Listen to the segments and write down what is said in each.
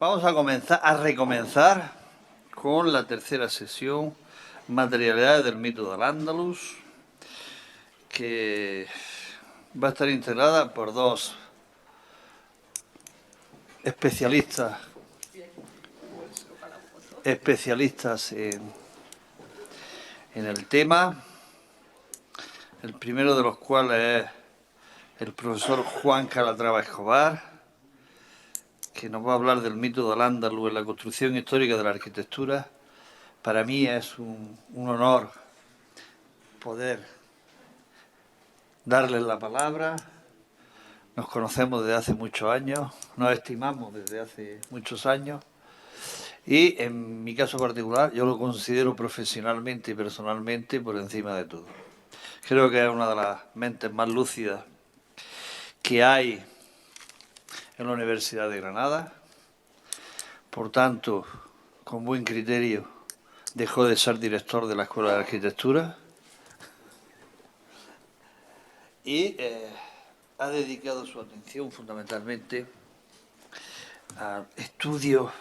Vamos a recomenzar con la tercera sesión, Materialidades del mito del Andaluz, que va a estar integrada por dos especialistas en el tema, el primero de los cuales es el profesor Juan Calatrava Escobar, que nos va a hablar del mito del Andaluz en la construcción histórica de la arquitectura. Para mí es un honor poder darles la palabra. Nos conocemos desde hace muchos años, nos estimamos desde hace muchos años y en mi caso particular yo lo considero profesionalmente y personalmente por encima de todo. Creo que es una de las mentes más lúcidas que hay en la Universidad de Granada. Por tanto, con buen criterio, dejó de ser director de la Escuela de Arquitectura y ha dedicado su atención fundamentalmente al estudio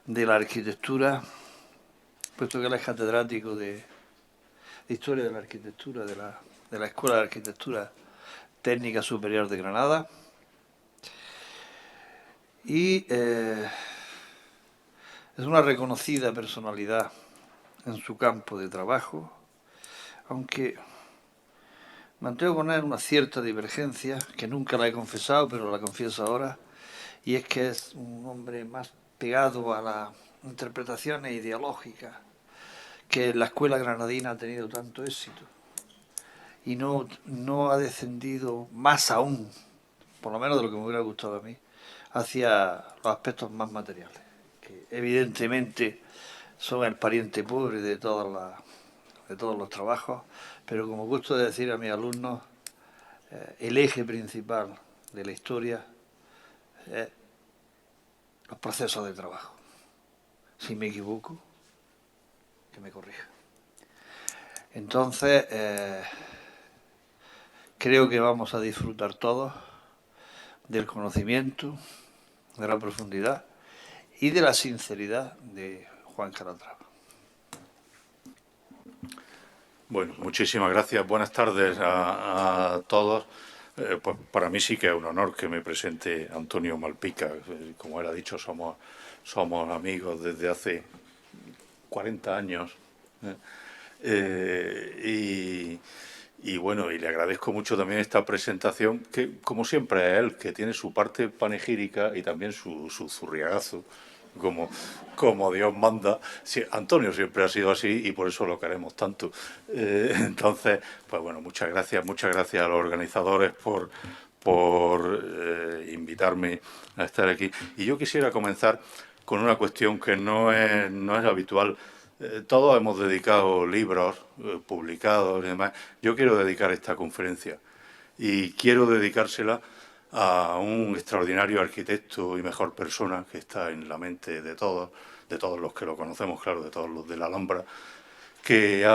de la arquitectura, puesto que él es catedrático de Historia de la Arquitectura de la Escuela de Arquitectura Técnica Superior de Granada. Y es una reconocida personalidad en su campo de trabajo, aunque mantengo con él una cierta divergencia, que nunca la he confesado, pero la confieso ahora, y es que es un hombre más pegado a las interpretaciones ideológicas, que la escuela granadina ha tenido tanto éxito y no ha descendido más aún, por lo menos de lo que me hubiera gustado a mí, hacia los aspectos más materiales, que evidentemente son el pariente pobre de todos los trabajos, pero como gusto de decir a mis alumnos, el eje principal de la historia es los procesos de trabajo. Si me equivoco, que me corrija. Entonces, creo que vamos a disfrutar todos del conocimiento, de la profundidad y de la sinceridad de Juan Calatrava. Bueno, muchísimas gracias. Buenas tardes a todos. Pues para mí sí que es un honor que me presente Antonio Malpica. Como él ha dicho, somos amigos desde hace 40 años. Y bueno, y le agradezco mucho también esta presentación, que como siempre es él, que tiene su parte panegírica y también su zurriagazo, como Dios manda. Sí, Antonio siempre ha sido así y por eso lo queremos tanto. Entonces, pues bueno, muchas gracias a los organizadores por invitarme a estar aquí. Y yo quisiera comenzar con una cuestión que no es habitual. Todos hemos dedicado libros publicados y demás. Yo quiero dedicar esta conferencia y quiero dedicársela a un extraordinario arquitecto y mejor persona que está en la mente de todos los que lo conocemos, claro, de todos los de la Alhambra, que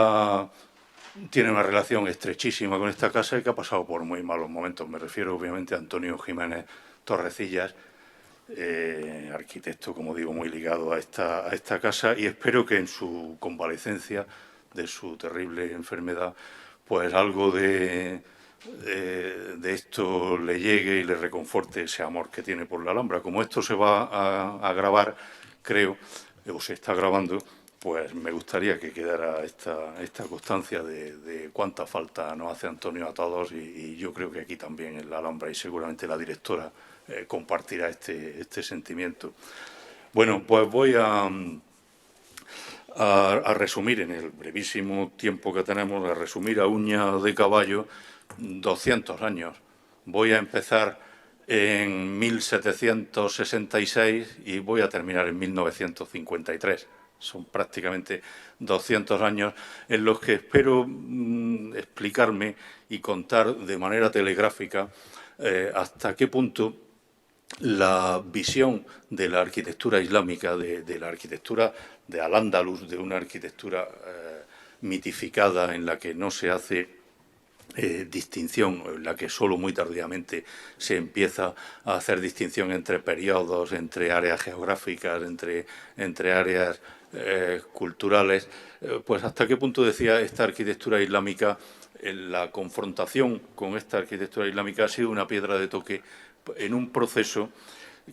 tiene una relación estrechísima con esta casa y que ha pasado por muy malos momentos. Me refiero obviamente a Antonio Jiménez Torrecillas, arquitecto, como digo, muy ligado a esta casa, y espero que en su convalecencia de su terrible enfermedad, pues algo de esto le llegue y le reconforte ese amor que tiene por la Alhambra. Como esto se va a grabar, creo, o se está grabando, pues me gustaría que quedara esta constancia de cuánta falta nos hace Antonio a todos, y yo creo que aquí también en la Alhambra, y seguramente la directora compartirá este sentimiento. Bueno, pues voy a resumir en el brevísimo tiempo que tenemos, a resumir a uña de caballo 200 años. Voy a empezar en 1766 y voy a terminar en 1953. Son prácticamente 200 años en los que espero explicarme y contar de manera telegráfica hasta qué punto la visión de la arquitectura islámica, de la arquitectura de Al-Ándalus, de una arquitectura mitificada en la que no se hace distinción, en la que solo muy tardíamente se empieza a hacer distinción entre periodos, entre áreas geográficas, entre áreas culturales, pues hasta qué punto, decía, esta arquitectura islámica, en la confrontación con esta arquitectura islámica ha sido una piedra de toque en un proceso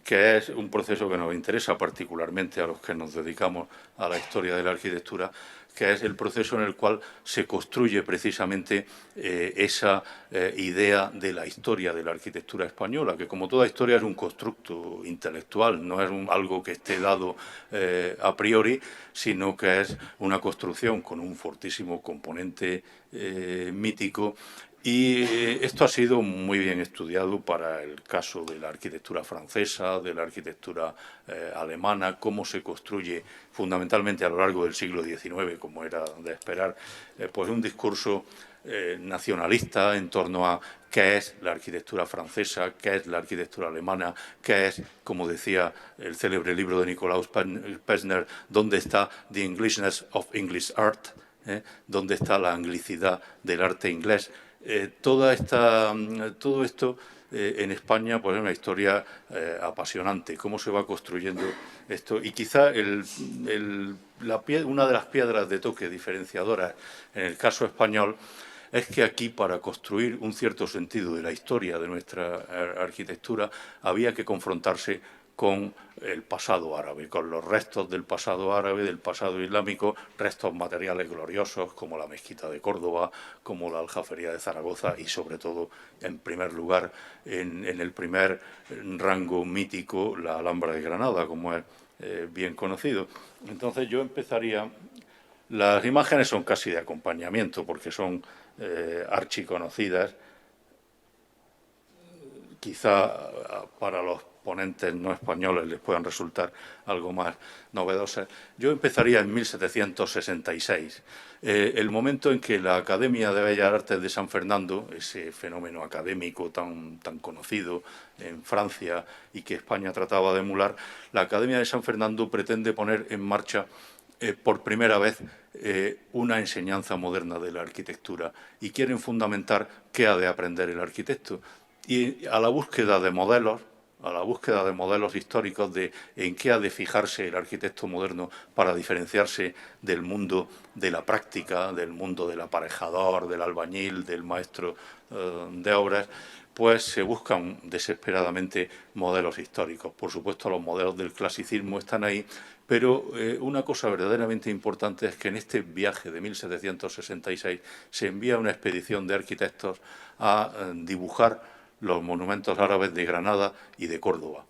que es un proceso que nos interesa particularmente a los que nos dedicamos a la historia de la arquitectura, que es el proceso en el cual se construye precisamente esa idea de la historia de la arquitectura española, que como toda historia es un constructo intelectual, no es algo que esté dado a priori, sino que es una construcción con un fortísimo componente mítico. Y esto ha sido muy bien estudiado para el caso de la arquitectura francesa, de la arquitectura alemana, cómo se construye fundamentalmente a lo largo del siglo XIX, como era de esperar, pues un discurso nacionalista en torno a qué es la arquitectura francesa, qué es la arquitectura alemana, qué es, como decía el célebre libro de Nikolaus Pevsner, dónde está the Englishness of English art, dónde está la anglicidad del arte inglés. Todo esto en España pues es una historia apasionante, cómo se va construyendo esto. Y quizá una de las piedras de toque diferenciadoras en el caso español es que aquí, para construir un cierto sentido de la historia de nuestra arquitectura, había que confrontarse con el pasado árabe, con los restos del pasado árabe, del pasado islámico, restos materiales gloriosos como la mezquita de Córdoba, como la aljafería de Zaragoza y, sobre todo, en primer lugar, en el primer rango mítico, la Alhambra de Granada, como es bien conocido. Entonces yo empezaría... Las imágenes son casi de acompañamiento porque son archiconocidas. Quizá para los ponentes no españoles les puedan resultar algo más novedosas. Yo empezaría en 1766, el momento en que la Academia de Bellas Artes de San Fernando, ese fenómeno académico tan conocido en Francia y que España trataba de emular, la Academia de San Fernando pretende poner en marcha por primera vez una enseñanza moderna de la arquitectura y quieren fundamentar qué ha de aprender el arquitecto. Y a la búsqueda de modelos históricos de en qué ha de fijarse el arquitecto moderno para diferenciarse del mundo de la práctica, del mundo del aparejador, del albañil, del maestro de obras, pues se buscan desesperadamente modelos históricos. Por supuesto, los modelos del clasicismo están ahí, pero una cosa verdaderamente importante es que en este viaje de 1766 se envía una expedición de arquitectos a dibujar los monumentos árabes de Granada y de Córdoba,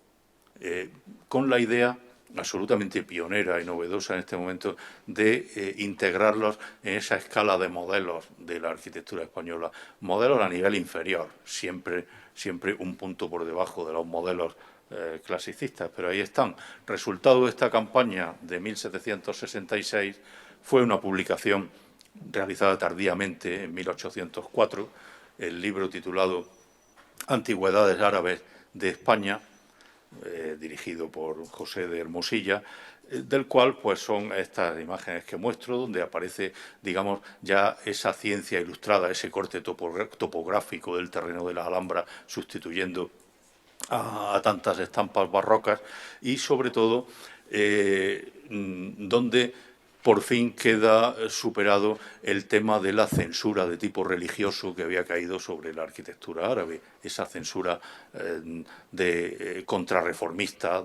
con la idea absolutamente pionera y novedosa en este momento de integrarlos en esa escala de modelos de la arquitectura española, modelos a nivel inferior, siempre un punto por debajo de los modelos clasicistas, pero ahí están. Resultado de esta campaña de 1766 fue una publicación realizada tardíamente, en 1804, el libro titulado Antigüedades Árabes de España, dirigido por José de Hermosilla, del cual pues son estas imágenes que muestro, donde aparece, digamos, ya esa ciencia ilustrada, ese corte topográfico del terreno de la Alhambra, sustituyendo a tantas estampas barrocas y, sobre todo, donde por fin queda superado el tema de la censura de tipo religioso que había caído sobre la arquitectura árabe, esa censura contrarreformista,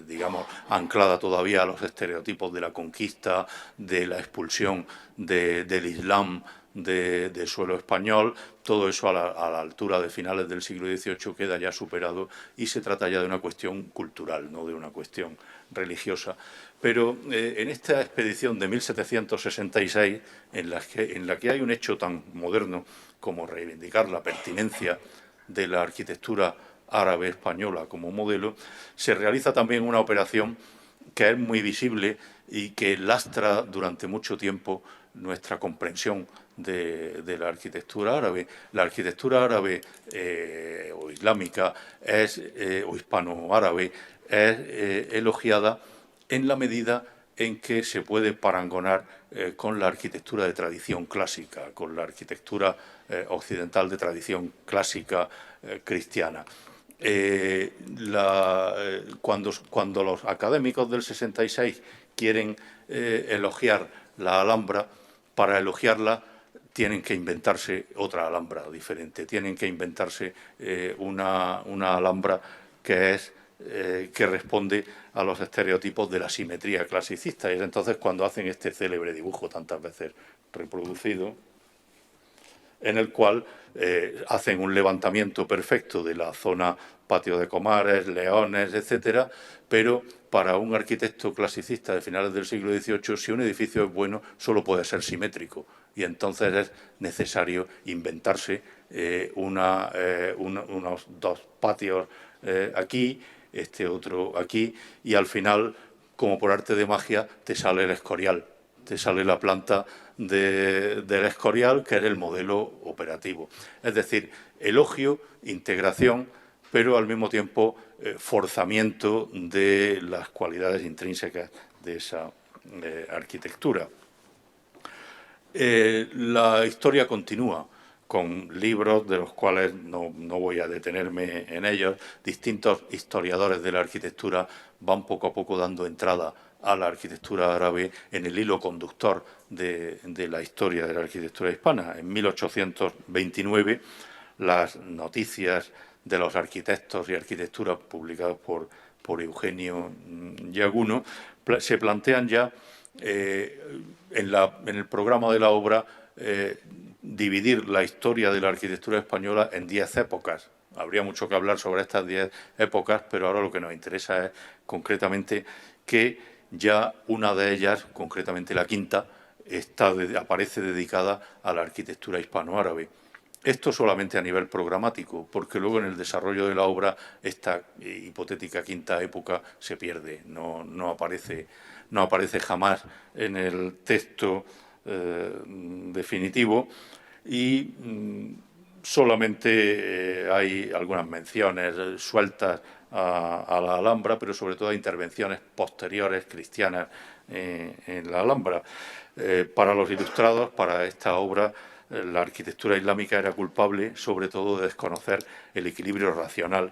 digamos, anclada todavía a los estereotipos de la conquista, de la expulsión del Islam de suelo español. Todo eso a la altura de finales del siglo XVIII queda ya superado y se trata ya de una cuestión cultural, no de una cuestión religiosa. Pero en esta expedición de 1766, en la que hay un hecho tan moderno como reivindicar la pertinencia de la arquitectura árabe española como modelo, se realiza también una operación que es muy visible y que lastra durante mucho tiempo nuestra comprensión de la arquitectura árabe. La arquitectura árabe o islámica o hispano-árabe es elogiada en la medida en que se puede parangonar con la arquitectura de tradición clásica, con la arquitectura occidental de tradición clásica cristiana. Cuando los académicos del 66 quieren elogiar la Alhambra, para elogiarla tienen que inventarse otra Alhambra diferente, tienen que inventarse una Alhambra que responde a los estereotipos de la simetría clasicista. Y es entonces cuando hacen este célebre dibujo tantas veces reproducido, en el cual hacen un levantamiento perfecto de la zona patio de Comares, Leones, etcétera, pero para un arquitecto clasicista de finales del siglo XVIII, si un edificio es bueno, solo puede ser simétrico, y entonces es necesario inventarse unos dos patios aquí, este otro aquí, y al final, como por arte de magia, te sale el Escorial, te sale la planta del Escorial, que es el modelo operativo. Es decir, elogio, integración, pero al mismo tiempo forzamiento de las cualidades intrínsecas de esa arquitectura. La historia continúa con libros de los cuales no voy a detenerme en ellos. Distintos historiadores de la arquitectura van poco a poco dando entrada a la arquitectura árabe en el hilo conductor de la historia de la arquitectura hispana. En 1829, las noticias de los arquitectos y arquitectura publicadas por Eugenio Yaguno se plantean ya en el programa de la obra dividir la historia de la arquitectura española en 10 épocas. Habría mucho que hablar sobre estas 10 épocas, pero ahora lo que nos interesa es concretamente que ya una de ellas, concretamente la quinta, aparece dedicada a la arquitectura hispanoárabe. Esto solamente a nivel programático, porque luego en el desarrollo de la obra esta hipotética quinta época se pierde, no aparece jamás en el texto definitivo, y solamente hay algunas menciones sueltas a la Alhambra, pero sobre todo a intervenciones posteriores cristianas en la Alhambra. Para los ilustrados, para esta obra, la arquitectura islámica era culpable sobre todo de desconocer el equilibrio racional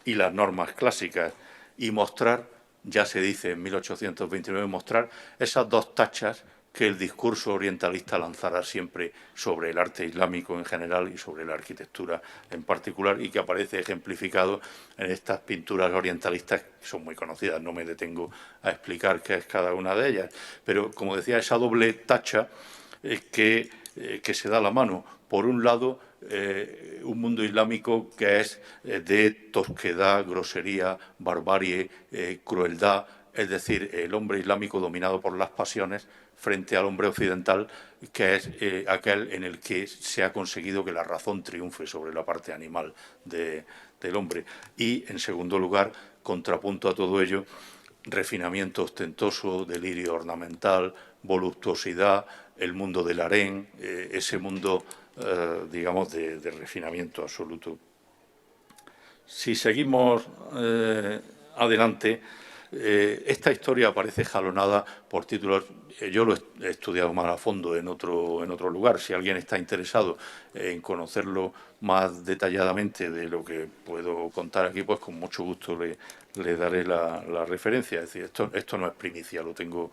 y las normas clásicas, y mostrar, ya se dice en 1829, mostrar esas dos tachas que el discurso orientalista lanzará siempre sobre el arte islámico en general y sobre la arquitectura en particular, y que aparece ejemplificado en estas pinturas orientalistas que son muy conocidas. No me detengo a explicar qué es cada una de ellas, pero, como decía, esa doble tacha que se da la mano. Por un lado, un mundo islámico que es de tosquedad, grosería, barbarie, crueldad, es decir, el hombre islámico dominado por las pasiones, frente al hombre occidental, que es aquel en el que se ha conseguido que la razón triunfe sobre la parte animal del hombre. Y, en segundo lugar, contrapunto a todo ello, refinamiento ostentoso, delirio ornamental, voluptuosidad, el mundo del harén, ese mundo, digamos, de refinamiento absoluto. Si seguimos adelante, esta historia aparece jalonada por títulos. Yo lo he estudiado más a fondo en otro lugar. Si alguien está interesado en conocerlo más detalladamente de lo que puedo contar aquí, pues con mucho gusto le daré la referencia. Es decir, esto no es primicia, lo tengo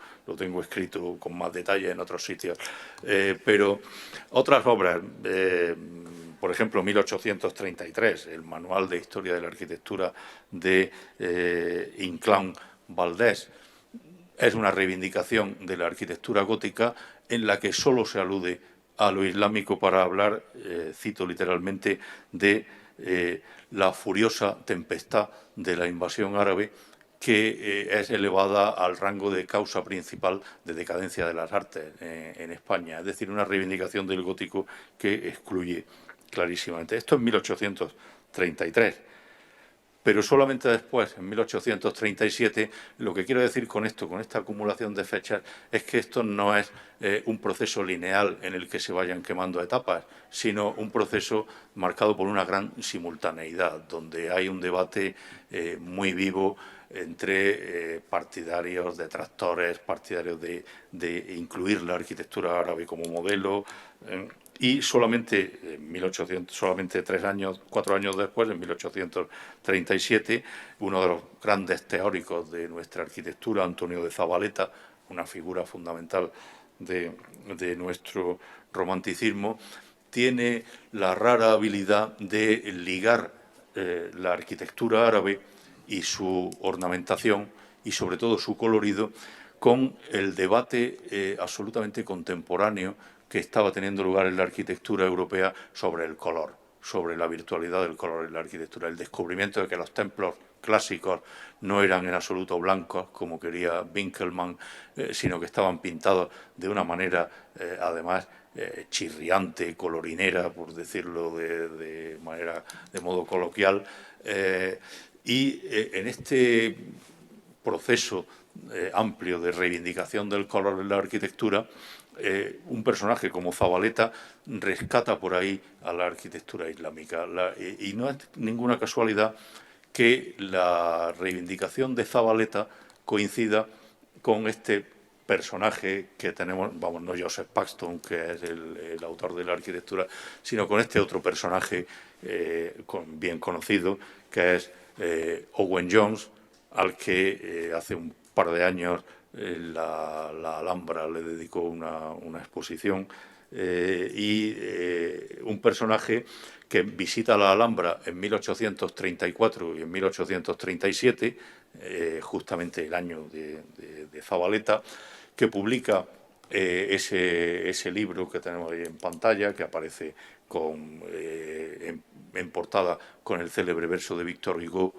escrito con más detalle en otros sitios. Pero otras obras, por ejemplo, 1833, el Manual de Historia de la Arquitectura de Inclán Valdés, es una reivindicación de la arquitectura gótica en la que solo se alude a lo islámico para hablar, cito literalmente, de la furiosa tempestad de la invasión árabe, que es elevada al rango de causa principal de decadencia de las artes en España. Es decir, una reivindicación del gótico que excluye clarísimamente. Esto es 1833. Pero solamente después, en 1837, lo que quiero decir con esto, con esta acumulación de fechas, es que esto no es un proceso lineal en el que se vayan quemando etapas, sino un proceso marcado por una gran simultaneidad, donde hay un debate muy vivo entre partidarios, detractores, partidarios de incluir la arquitectura árabe como modelo, y solamente 4 años después, en 1837, uno de los grandes teóricos de nuestra arquitectura, Antonio de Zavaleta, una figura fundamental de nuestro romanticismo, tiene la rara habilidad de ligar la arquitectura árabe y su ornamentación y sobre todo su colorido con el debate absolutamente contemporáneo que estaba teniendo lugar en la arquitectura europea sobre el color, sobre la virtualidad del color en la arquitectura, el descubrimiento de que los templos clásicos no eran en absoluto blancos, como quería Winkelmann, sino que estaban pintados de una manera, además, chirriante, colorinera, por decirlo de modo coloquial. En este proceso amplio de reivindicación del color en la arquitectura, un personaje como Zavaleta rescata por ahí a la arquitectura islámica. Y no es ninguna casualidad que la reivindicación de Zavaleta coincida con este personaje que tenemos, vamos, no Joseph Paxton, que es el autor de la arquitectura, sino con este otro personaje bien conocido, que es Owen Jones, al que hace un par de años la Alhambra le dedicó una exposición, un personaje que visita la Alhambra en 1834 y en 1837, justamente el año de Zavaleta, que publica ese libro que tenemos ahí en pantalla, que aparece en portada con el célebre verso de Victor Hugo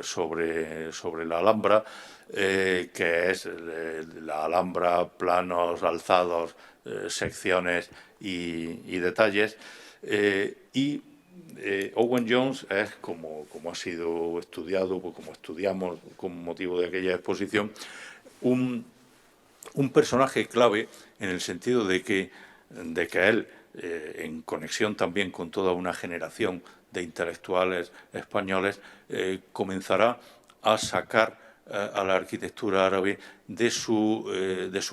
sobre la Alhambra, que es la Alhambra, planos, alzados, secciones y detalles. Owen Jones es, como ha sido estudiado, pues como estudiamos con motivo de aquella exposición, un personaje clave en el sentido de que él, en conexión también con toda una generación de intelectuales españoles, comenzará a sacar a la arquitectura árabe de su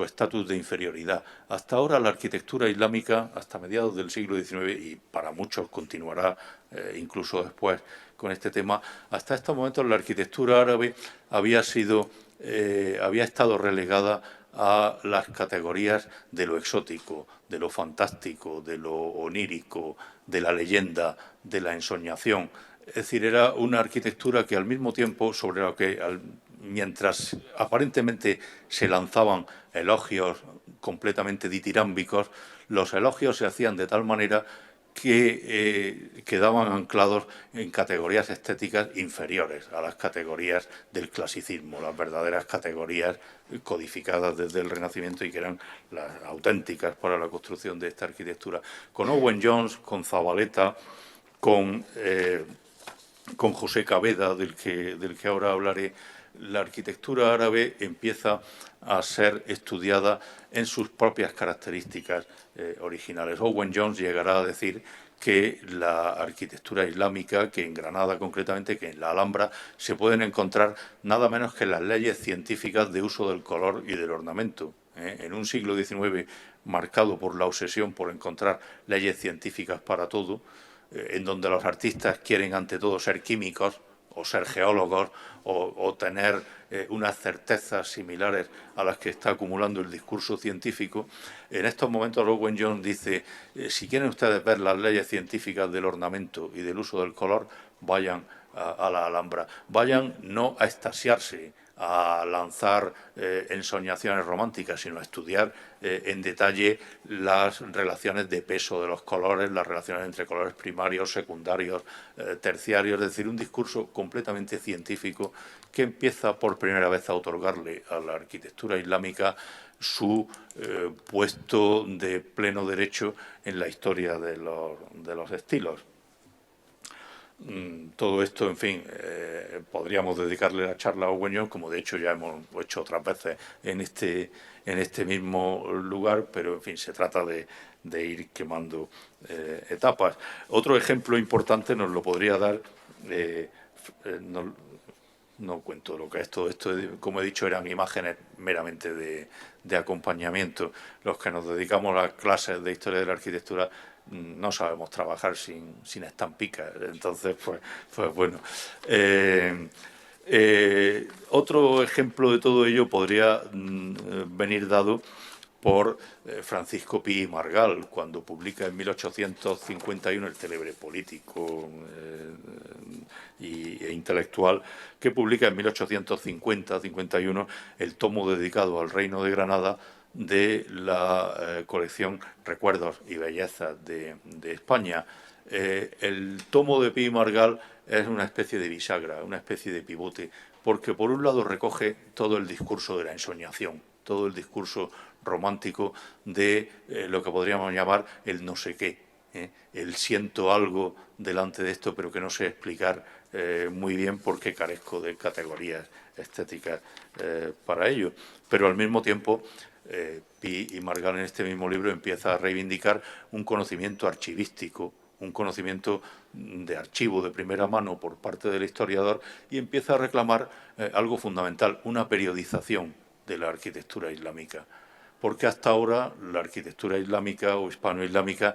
estatus de inferioridad. Hasta ahora la arquitectura islámica, hasta mediados del siglo XIX, y para muchos continuará incluso después con este tema, hasta estos momentos la arquitectura árabe había estado relegada a las categorías de lo exótico, de lo fantástico, de lo onírico, de la leyenda, de la ensoñación. Es decir, era una arquitectura que al mismo tiempo, sobre lo que, mientras aparentemente se lanzaban elogios completamente ditirámbicos, los elogios se hacían de tal manera que quedaban anclados en categorías estéticas inferiores a las categorías del clasicismo, las verdaderas categorías codificadas desde el Renacimiento y que eran las auténticas para la construcción de esta arquitectura. Con Owen Jones, con Zavaleta, con José Caveda, del que ahora hablaré, la arquitectura árabe empieza a ser estudiada en sus propias características originales. Owen Jones llegará a decir que la arquitectura islámica, que en Granada concretamente, que en la Alhambra, se pueden encontrar nada menos que las leyes científicas de uso del color y del ornamento. En un siglo XIX marcado por la obsesión por encontrar leyes científicas para todo, en donde los artistas quieren ante todo ser químicos o ser geólogos o tener unas certezas similares a las que está acumulando el discurso científico. En estos momentos Owen Jones dice, si quieren ustedes ver las leyes científicas del ornamento y del uso del color, vayan a la Alhambra. Vayan no a extasiarse, a lanzar ensoñaciones románticas, sino a estudiar en detalle las relaciones de peso de los colores, las relaciones entre colores primarios, secundarios, terciarios, es decir, un discurso completamente científico que empieza por primera vez a otorgarle a la arquitectura islámica su puesto de pleno derecho en la historia de los estilos. Todo esto, en fin, podríamos dedicarle la charla a Owen Jones, como de hecho ya hemos hecho otras veces en este mismo lugar, pero en fin, se trata de ir quemando etapas. Otro ejemplo importante nos lo podría dar no cuento lo que es todo esto. Como he dicho, eran imágenes meramente de acompañamiento. Los que nos dedicamos a las clases de historia de la arquitectura no sabemos trabajar sin estampicas. Entonces, pues bueno. Otro ejemplo de todo ello podría venir dado por Francisco Pi y Margall, cuando publica en 1851 el célebre político e intelectual, que publica en 1850-51 el tomo dedicado al Reino de Granada de la colección Recuerdos y Bellezas de España. El tomo de Pi y Margall es una especie de bisagra, una especie de pivote, porque por un lado recoge todo el discurso de la ensoñación, todo el discurso romántico de lo que podríamos llamar el no sé qué, el siento algo delante de esto, pero que no sé explicar muy bien porque carezco de categorías estéticas para ello. Pero al mismo tiempo, Pi y Margall en este mismo libro empieza a reivindicar un conocimiento archivístico, un conocimiento de archivo de primera mano por parte del historiador, y empieza a reclamar algo fundamental, una periodización de la arquitectura islámica. Porque hasta ahora la arquitectura islámica o hispano-islámica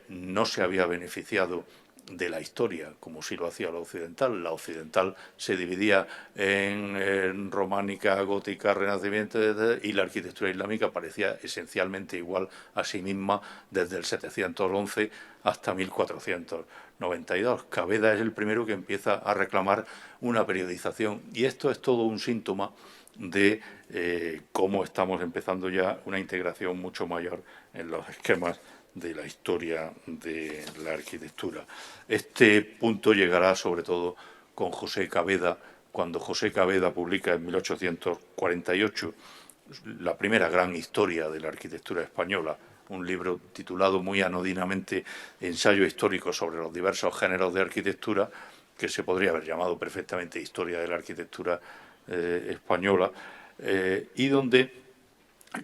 no se había beneficiado de la historia, como sí lo hacía la occidental. La occidental se dividía en románica, gótica, renacimiento, y la arquitectura islámica parecía esencialmente igual a sí misma desde el 711 hasta 1492. Caveda es el primero que empieza a reclamar una periodización, y esto es todo un síntoma de cómo estamos empezando ya una integración mucho mayor en los esquemas de la historia de la arquitectura. Este punto llegará sobre todo con José Caveda, cuando José Caveda publica en 1848 la primera gran historia de la arquitectura española, un libro titulado muy anodinamente Ensayo histórico sobre los diversos géneros de arquitectura, que se podría haber llamado perfectamente Historia de la arquitectura española, y donde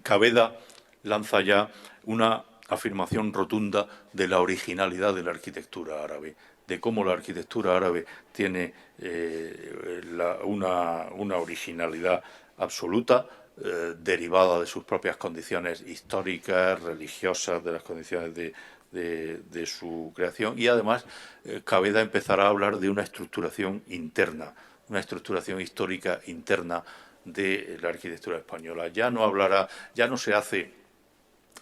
Caveda lanza ya una afirmación rotunda de la originalidad de la arquitectura árabe, de cómo la arquitectura árabe tiene una originalidad absoluta, derivada de sus propias condiciones históricas, religiosas, de las condiciones de su creación, y además Caveda empezará a hablar de una estructuración interna, una estructuración histórica interna de la arquitectura española. Ya no se hace,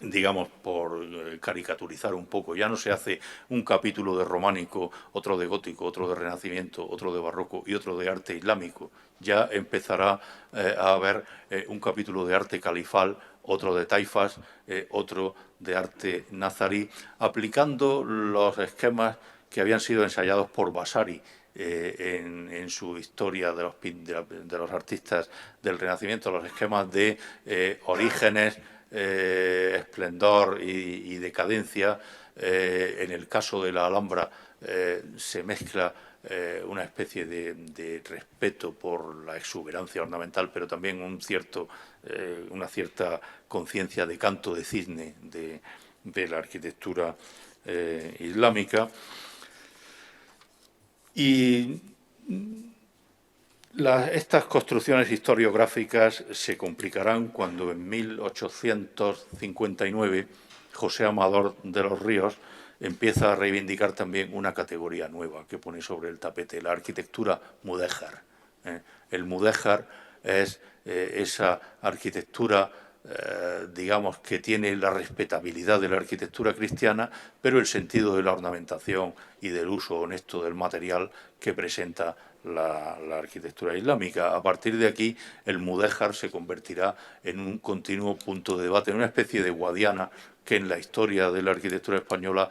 digamos, por caricaturizar un poco, ya no se hace un capítulo de románico, otro de gótico, otro de renacimiento, otro de barroco y otro de arte islámico. Ya empezará a haber un capítulo de arte califal, otro de taifas, otro de arte nazarí, aplicando los esquemas que habían sido ensayados por Vasari en su historia de los artistas del Renacimiento, los esquemas de orígenes, esplendor y decadencia. En el caso de la Alhambra se mezcla una especie de respeto por la exuberancia ornamental, pero también una cierta conciencia de canto de cisne de la arquitectura islámica. Y estas construcciones historiográficas se complicarán cuando en 1859 José Amador de los Ríos empieza a reivindicar también una categoría nueva que pone sobre el tapete, la arquitectura mudéjar. El mudéjar es esa arquitectura, digamos, que tiene la respetabilidad de la arquitectura cristiana, pero el sentido de la ornamentación y del uso honesto del material que presenta la arquitectura islámica. A partir de aquí, el mudéjar se convertirá en un continuo punto de debate, en una especie de Guadiana que en la historia de la arquitectura española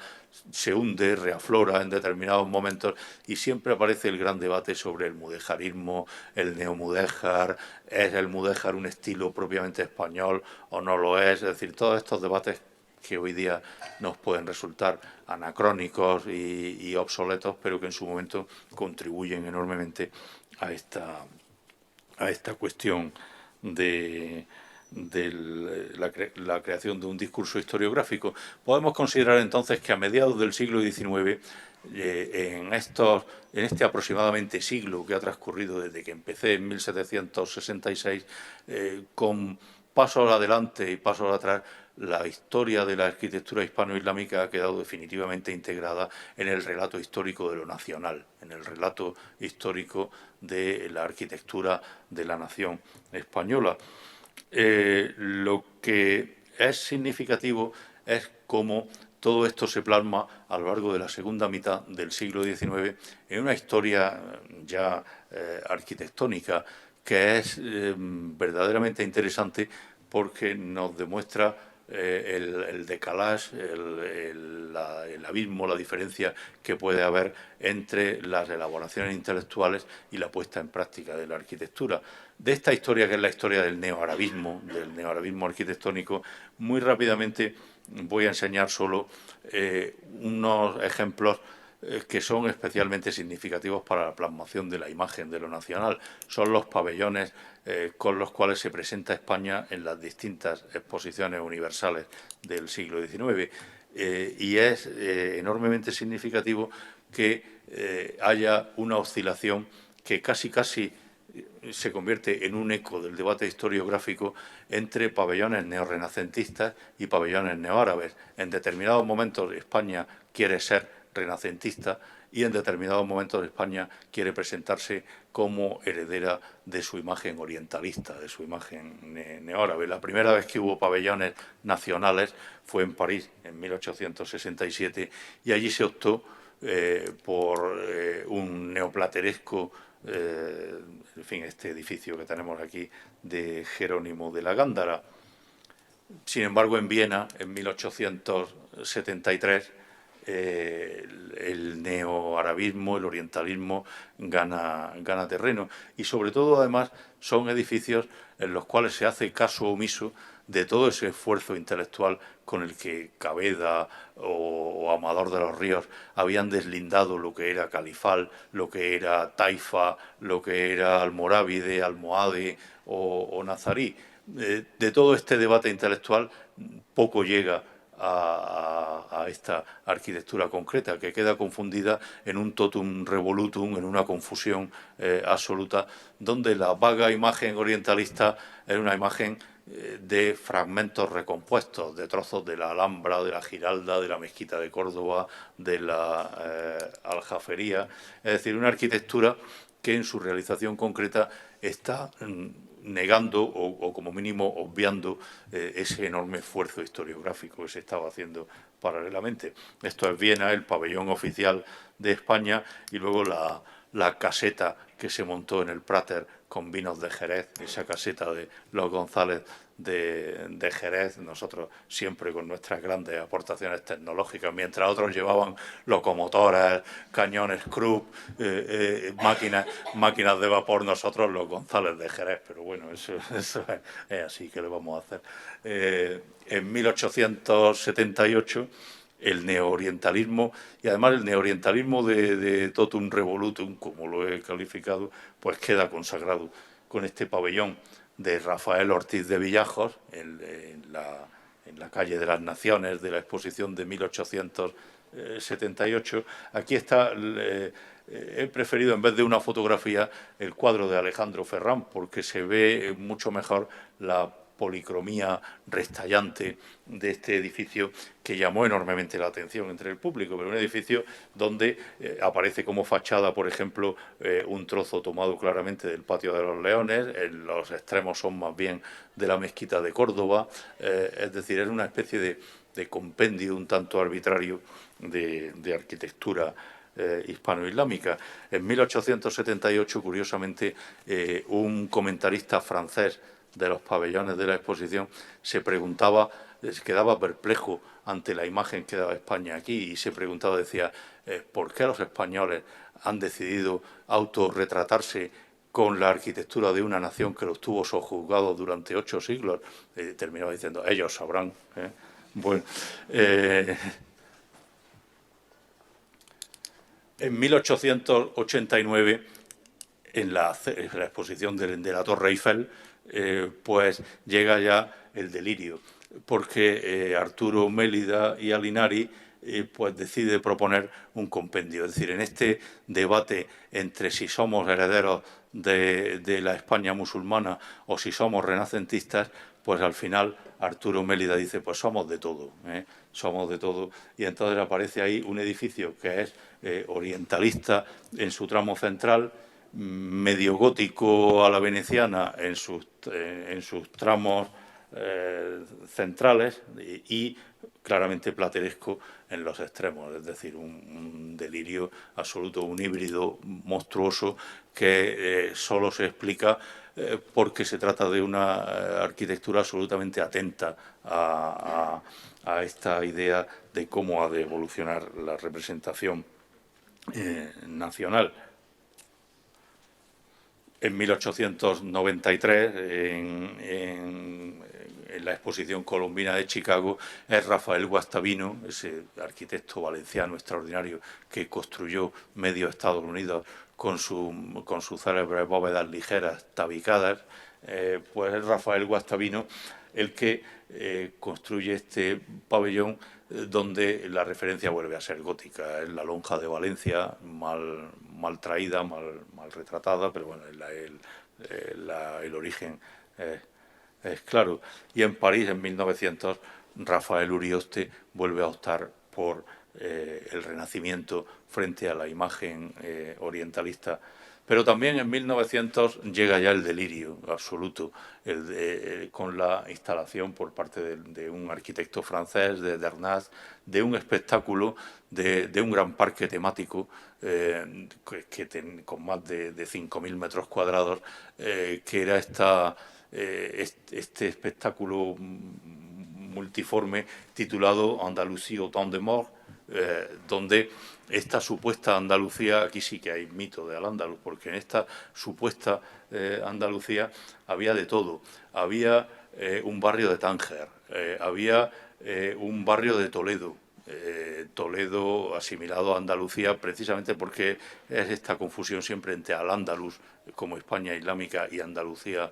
se hunde, reaflora en determinados momentos, y siempre aparece el gran debate sobre el mudéjarismo, el neomudéjar, ¿es el mudéjar un estilo propiamente español o no lo es? Es decir, todos estos debates que hoy día nos pueden resultar anacrónicos y obsoletos, pero que en su momento contribuyen enormemente a esta cuestión de la creación de un discurso historiográfico. Podemos considerar entonces que a mediados del siglo XIX en este aproximadamente siglo que ha transcurrido desde que empecé en 1766, con pasos adelante y pasos atrás, la historia de la arquitectura hispano-islámica ha quedado definitivamente integrada en el relato histórico de lo nacional, en el relato histórico de la arquitectura de la nación española. Lo que es significativo es cómo todo esto se plasma a lo largo de la segunda mitad del siglo XIX en una historia ya arquitectónica que es verdaderamente interesante porque nos demuestra el decalage, el abismo, la diferencia que puede haber entre las elaboraciones intelectuales y la puesta en práctica de la arquitectura. De esta historia, que es la historia del neoarabismo arquitectónico, muy rápidamente voy a enseñar solo unos ejemplos que son especialmente significativos para la plasmación de la imagen de lo nacional. Son los pabellones con los cuales se presenta España en las distintas exposiciones universales del siglo XIX. Y es enormemente significativo que haya una oscilación que casi se convierte en un eco del debate historiográfico entre pabellones neorrenacentistas y pabellones neoárabes. En determinados momentos España quiere ser renacentista y en determinados momentos España quiere presentarse como heredera de su imagen orientalista, de su imagen neoárabe. La primera vez que hubo pabellones nacionales fue en París, en 1867, y allí se optó por un neoplateresco, en fin, este edificio que tenemos aquí de Jerónimo de la Gándara. Sin embargo, en Viena, en 1873, el neoarabismo, el orientalismo gana terreno. Y sobre todo, además, son edificios en los cuales se hace caso omiso de todo ese esfuerzo intelectual con el que Caveda o Amador de los Ríos habían deslindado lo que era Califal, lo que era Taifa, lo que era Almorávide, Almohade o Nazarí. De todo este debate intelectual poco llega a esta arquitectura concreta, que queda confundida en un totum revolutum, en una confusión absoluta, donde la vaga imagen orientalista es una imagen de fragmentos recompuestos, de trozos de la Alhambra, de la Giralda, de la Mezquita de Córdoba, de la Aljafería, es decir, una arquitectura que en su realización concreta está negando o como mínimo obviando ese enorme esfuerzo historiográfico que se estaba haciendo paralelamente. Esto es Viena, el pabellón oficial de España, y luego la caseta que se montó en el Prater con vinos de Jerez, esa caseta de los González de Jerez, nosotros siempre con nuestras grandes aportaciones tecnológicas, mientras otros llevaban locomotores, cañones Krupp, máquinas de vapor, nosotros los González de Jerez, pero bueno, eso es así, que le vamos a hacer. En 1878 el neoorientalismo, y además el neoorientalismo de totum revolutum, como lo he calificado, pues queda consagrado con este pabellón de Rafael Ortiz de Villajos en la calle de las Naciones de la exposición de 1878. Aquí está, he preferido en vez de una fotografía el cuadro de Alejandro Ferrán porque se ve mucho mejor la policromía restallante de este edificio que llamó enormemente la atención entre el público, pero un edificio donde aparece como fachada, por ejemplo, un trozo tomado claramente del Patio de los Leones, en los extremos son más bien de la Mezquita de Córdoba, es decir, es una especie de compendio un tanto arbitrario de arquitectura hispano-islámica. En 1878, curiosamente, un comentarista francés de los pabellones de la exposición se preguntaba, se quedaba perplejo ante la imagen que daba España aquí y se preguntaba, decía, ¿por qué los españoles han decidido autorretratarse con la arquitectura de una nación que los tuvo sojuzgados durante 8 siglos? Terminaba diciendo, ellos sabrán. Bueno, en 1889, en la exposición de la Torre Eiffel, pues llega ya el delirio, porque Arturo Mélida y Alinari pues decide proponer un compendio. Es decir, en este debate entre si somos herederos de la España musulmana o si somos renacentistas, pues al final Arturo Mélida dice, pues somos de todo, somos de todo. Y entonces aparece ahí un edificio que es orientalista en su tramo central, medio gótico a la veneciana en sus tramos centrales y claramente plateresco en los extremos, es decir, un delirio absoluto, un híbrido monstruoso que solo se explica porque se trata de una arquitectura absolutamente atenta a esta idea de cómo ha de evolucionar la representación nacional. En 1893, en la exposición colombina de Chicago, es Rafael Guastavino, ese arquitecto valenciano extraordinario que construyó medio Estados Unidos con sus célebres bóvedas ligeras tabicadas, pues es Rafael Guastavino el que construye este pabellón donde la referencia vuelve a ser gótica. Es la lonja de Valencia, mal traída, mal retratada, pero bueno, el origen es claro. Y en París, en 1900, Rafael Urioste vuelve a optar por el Renacimiento frente a la imagen orientalista. Pero también en 1900 llega ya el delirio absoluto con la instalación por parte de un arquitecto francés, de Dernaz, de un espectáculo, de un gran parque temático con más de 5.000 metros cuadrados, que era este espectáculo multiforme titulado Andalucía au temps de mort, donde esta supuesta Andalucía, aquí sí que hay mito de Al-Ándalus, porque en esta supuesta Andalucía había de todo. Había un barrio de Tánger, había un barrio de Toledo, Toledo asimilado a Andalucía precisamente porque es esta confusión siempre entre Al-Ándalus como España islámica y Andalucía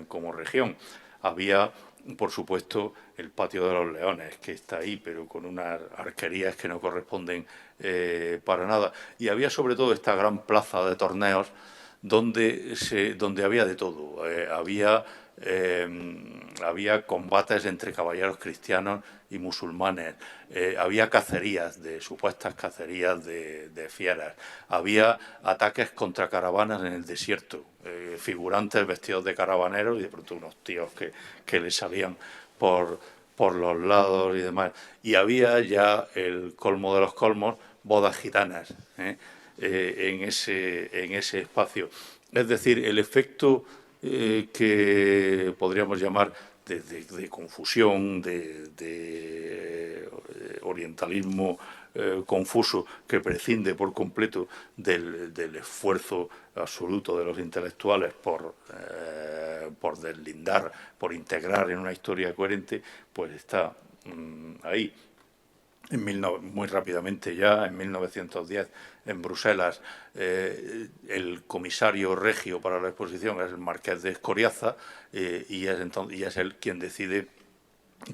como región. Había, por supuesto, el Patio de los Leones, que está ahí, pero con unas arquerías que no corresponden para nada. Y había sobre todo esta gran plaza de torneos donde había de todo. Había combates entre caballeros cristianos y musulmanes, había cacerías, supuestas cacerías de fieras, había ataques contra caravanas en el desierto, figurantes vestidos de caravaneros y de pronto unos tíos que les salían por los lados y demás. Y había ya el colmo de los colmos, bodas gitanas en ese espacio. Es decir, el efecto que podríamos llamar de confusión, de orientalismo confuso, que prescinde por completo del esfuerzo absoluto de los intelectuales por deslindar, por integrar en una historia coherente, pues está ahí. Muy rápidamente ya, en 1910, en Bruselas, el comisario regio para la exposición es el marqués de Escoriaza y es él quien decide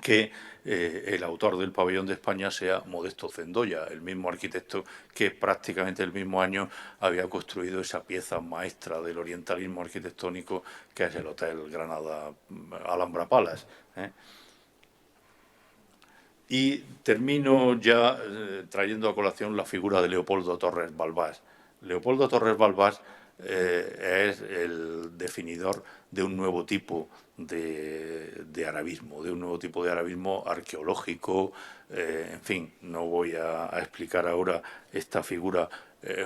que el autor del pabellón de España sea Modesto Cendoya, el mismo arquitecto que prácticamente el mismo año había construido esa pieza maestra del orientalismo arquitectónico que es el Hotel Granada Alhambra Palace. Y termino ya trayendo a colación la figura de Leopoldo Torres Balbás. Leopoldo Torres Balbás es el definidor de un nuevo tipo de arabismo, de un nuevo tipo de arabismo arqueológico. En fin, no voy a explicar ahora esta figura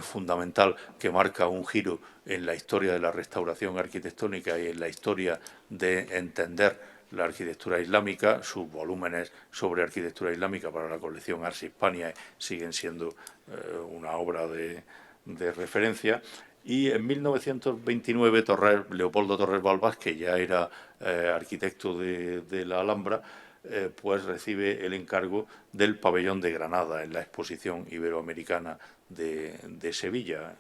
fundamental que marca un giro en la historia de la restauración arquitectónica y en la historia de entender la arquitectura islámica. Sus volúmenes sobre arquitectura islámica para la colección Ars Hispania siguen siendo una obra de referencia. Y en 1929 Leopoldo Torres Balbás, que ya era arquitecto de la Alhambra, pues recibe el encargo del pabellón de Granada en la exposición iberoamericana de Sevilla,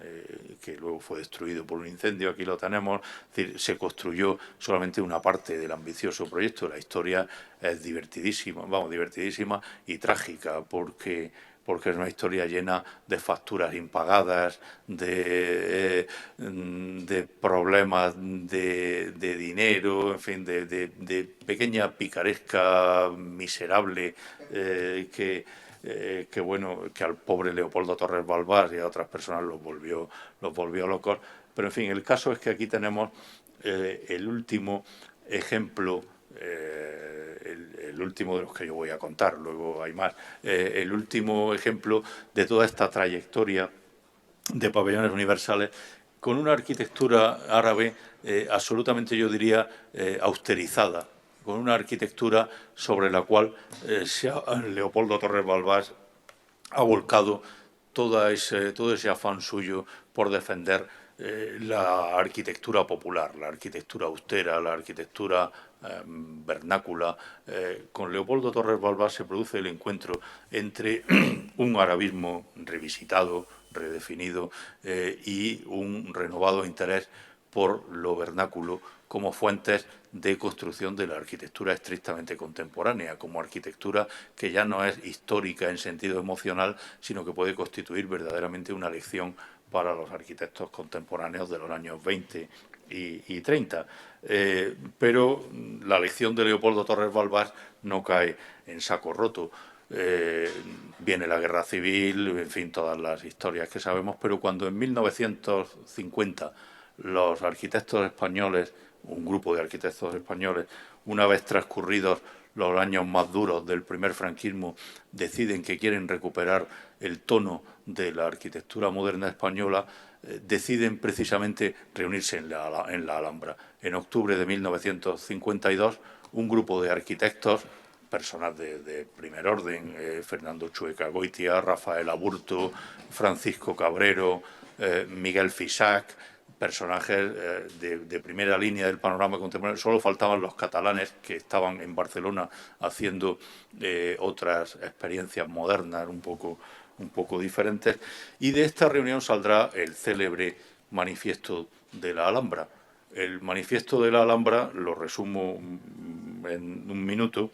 que luego fue destruido por un incendio. Aquí lo tenemos. Es decir, se construyó solamente una parte del ambicioso proyecto. La historia es divertidísima, vamos, divertidísima y trágica, porque es una historia llena de facturas impagadas, de problemas de dinero, en fin, de pequeña picaresca miserable bueno, que al pobre Leopoldo Torres Balbás y a otras personas los volvió locos. Pero en fin, el caso es que aquí tenemos el último ejemplo, el último de los que yo voy a contar, luego hay más, el último ejemplo de toda esta trayectoria de pabellones universales con una arquitectura árabe absolutamente, yo diría, austerizada, con una arquitectura sobre la cual Leopoldo Torres Balbás ha volcado todo ese afán suyo por defender la arquitectura popular, la arquitectura austera, la arquitectura vernácula. Con Leopoldo Torres Balbás se produce el encuentro entre un arabismo revisitado, redefinido y un renovado interés por lo vernáculo como fuentes de construcción de la arquitectura estrictamente contemporánea, como arquitectura que ya no es histórica en sentido emocional, sino que puede constituir verdaderamente una lección para los arquitectos contemporáneos de los años 20 y 30. Pero la lección de Leopoldo Torres Balbás no cae en saco roto. Viene la guerra civil, en fin, todas las historias que sabemos, pero cuando en 1950 los arquitectos españoles, un grupo de arquitectos españoles, una vez transcurridos los años más duros del primer franquismo, deciden que quieren recuperar el tono de la arquitectura moderna española, deciden precisamente reunirse en la Alhambra. En octubre de 1952, un grupo de arquitectos, personas de primer orden, Fernando Chueca Goitia, Rafael Aburto, Francisco Cabrero, Miguel Fisac, personajes de primera línea del panorama contemporáneo. Solo faltaban los catalanes, que estaban en Barcelona haciendo otras experiencias modernas un poco diferentes. Y de esta reunión saldrá el célebre manifiesto de la Alhambra. El manifiesto de la Alhambra lo resumo en un minuto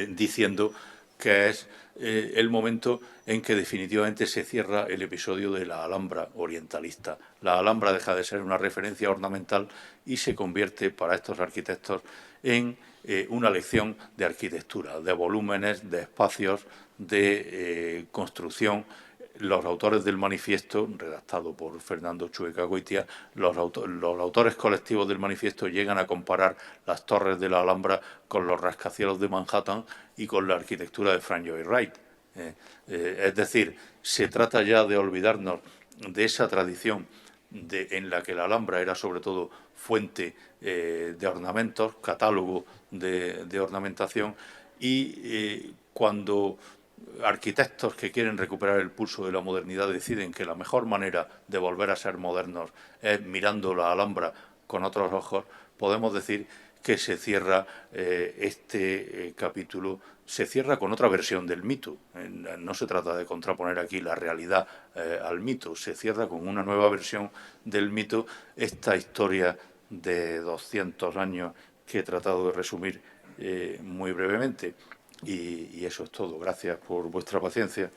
diciendo que es el momento en que definitivamente se cierra el episodio de la Alhambra orientalista. La Alhambra deja de ser una referencia ornamental y se convierte para estos arquitectos en una lección de arquitectura, de volúmenes, de espacios, de construcción. Los autores del manifiesto, redactado por Fernando Chueca Goitia, los autores colectivos del manifiesto llegan a comparar las torres de la Alhambra con los rascacielos de Manhattan y con la arquitectura de Frank Lloyd Wright. Es decir, se trata ya de olvidarnos de esa tradición en la que la Alhambra era sobre todo fuente de ornamentos, catálogo de ornamentación, y cuando arquitectos que quieren recuperar el pulso de la modernidad deciden que la mejor manera de volver a ser modernos es mirando la Alhambra con otros ojos, podemos decir que se cierra este capítulo, se cierra con otra versión del mito. No se trata de contraponer aquí la realidad al mito, se cierra con una nueva versión del mito, esta historia de 200 años que he tratado de resumir muy brevemente. Y eso es todo. Gracias por vuestra paciencia.